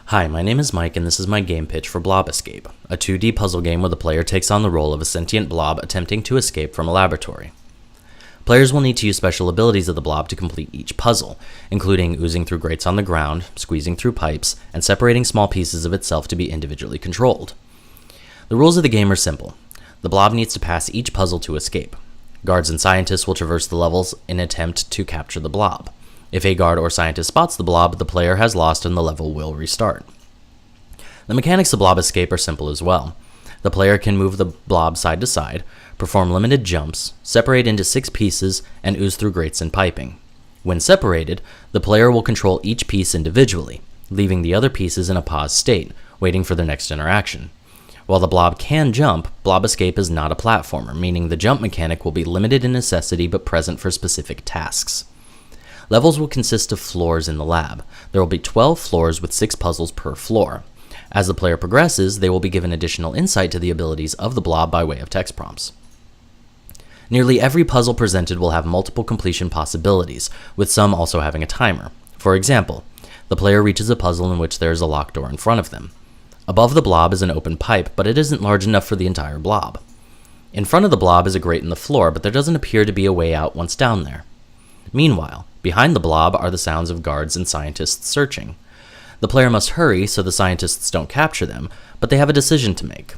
Hi, my name is Mike and this is my game pitch for Blob Escape, a 2D puzzle game where the player takes on the role of a sentient blob attempting to escape from a laboratory. Players will need to use special abilities of the blob to complete each puzzle, including oozing through grates on the ground, squeezing through pipes, and separating small pieces of itself to be individually controlled. The rules of the game are simple. The blob needs to pass each puzzle to escape. Guards and scientists will traverse the levels in an attempt to capture the blob. If a guard or scientist spots the blob, the player has lost and the level will restart. The mechanics of Blob Escape are simple as well. The player can move the blob side to side, perform limited jumps, separate into 6 pieces, and ooze through grates and piping. When separated, the player will control each piece individually, leaving the other pieces in a pause state, waiting for their next interaction. While the blob can jump, Blob Escape is not a platformer, meaning the jump mechanic will be limited in necessity but present for specific tasks. Levels will consist of floors in the lab. There will be 12 floors with 6 puzzles per floor. As the player progresses, they will be given additional insight to the abilities of the blob by way of text prompts. Nearly every puzzle presented will have multiple completion possibilities, with some also having a timer. For example, the player reaches a puzzle in which there is a locked door in front of them. Above the blob is an open pipe, but it isn't large enough for the entire blob. In front of the blob is a grate in the floor, but there doesn't appear to be a way out once down there. Meanwhile, behind the blob are the sounds of guards and scientists searching. The player must hurry so the scientists don't capture them, but they have a decision to make.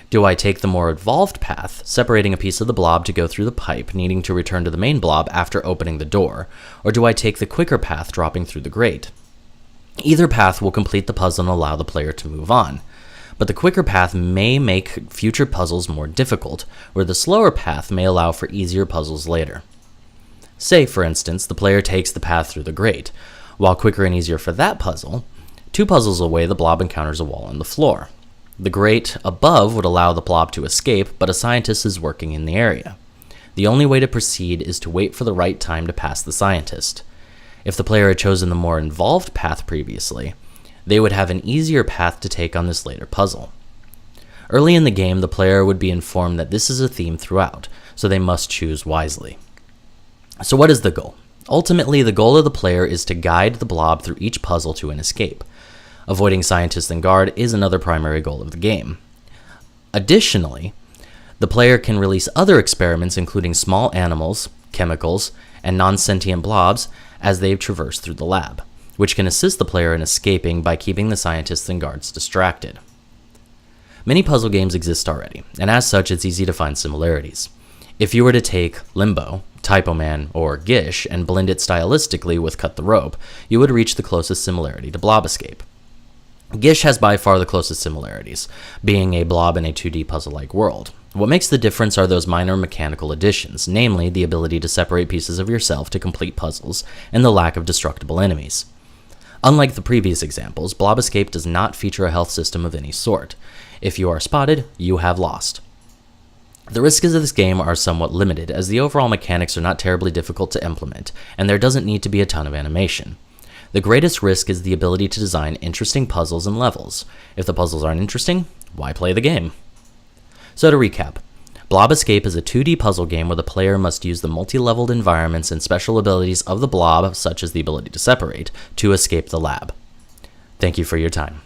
Do I take the more involved path, separating a piece of the blob to go through the pipe, needing to return to the main blob after opening the door, or do I take the quicker path, dropping through the grate? Either path will complete the puzzle and allow the player to move on, but the quicker path may make future puzzles more difficult, where the slower path may allow for easier puzzles later. Say, for instance, the player takes the path through the grate. While quicker and easier for that puzzle, 2 puzzles away the blob encounters a wall on the floor. The grate above would allow the blob to escape, but a scientist is working in the area. The only way to proceed is to wait for the right time to pass the scientist. If the player had chosen the more involved path previously, they would have an easier path to take on this later puzzle. Early in the game, the player would be informed that this is a theme throughout, so they must choose wisely. So what is the goal? Ultimately, the goal of the player is to guide the blob through each puzzle to an escape. Avoiding scientist and guard is another primary goal of the game. Additionally, the player can release other experiments including small animals, chemicals, and non-sentient blobs as they traverse through the lab, which can assist the player in escaping by keeping the scientists and guards distracted. Many puzzle games exist already, and as such it's easy to find similarities. If you were to take Limbo, Typo Man, or Gish and blend it stylistically with Cut the Rope, you would reach the closest similarity to Blob Escape. Gish has by far the closest similarities, being a blob in a 2D puzzle-like world. What makes the difference are those minor mechanical additions, namely the ability to separate pieces of yourself to complete puzzles and the lack of destructible enemies. Unlike the previous examples, Blob Escape does not feature a health system of any sort. If you are spotted, you have lost. The risks of this game are somewhat limited, as the overall mechanics are not terribly difficult to implement, and there doesn't need to be a ton of animation. The greatest risk is the ability to design interesting puzzles and levels. If the puzzles aren't interesting, why play the game? So to recap, Blob Escape is a 2D puzzle game where the player must use the multi-leveled environments and special abilities of the blob, such as the ability to separate, to escape the lab. Thank you for your time.